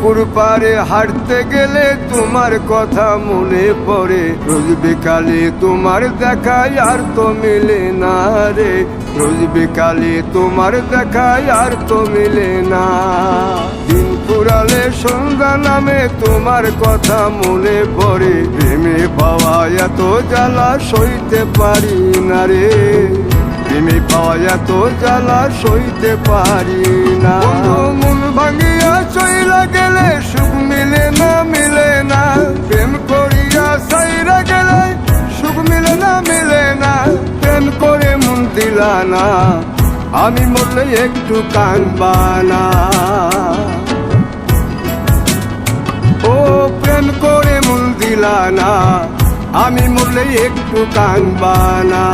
পুকুর পাড়ে হাঁটতে গেলে তোমার কথা মনে পড়ে, রোজ বিকালে তোমার দেখায় আর তো মিলে না রে, রোজ বিকালে তোমার দেখায় আর তো মিলে না। দিন ফুরালে সন্ধ্যা নামে তোমার কথা মনে পড়ে, প্রেমে পাওয়া এত জ্বালা সইতে পারি না রে, প্রেমে পাওয়া এত জ্বালা সইতে পারি না। মন ভাঙিয়া চইলা গেলে সুখ মিলে না, মিলে না, প্রেম করিয়া সাইরা গেলে সুখ মিলে না, মিলে না, প্রেম করে মন দিলা না, আমি মরলে একটু কাঁদবা না। ও প্রেম করে মন দিলা না, আমি মরলে একটু কাঁদবা না।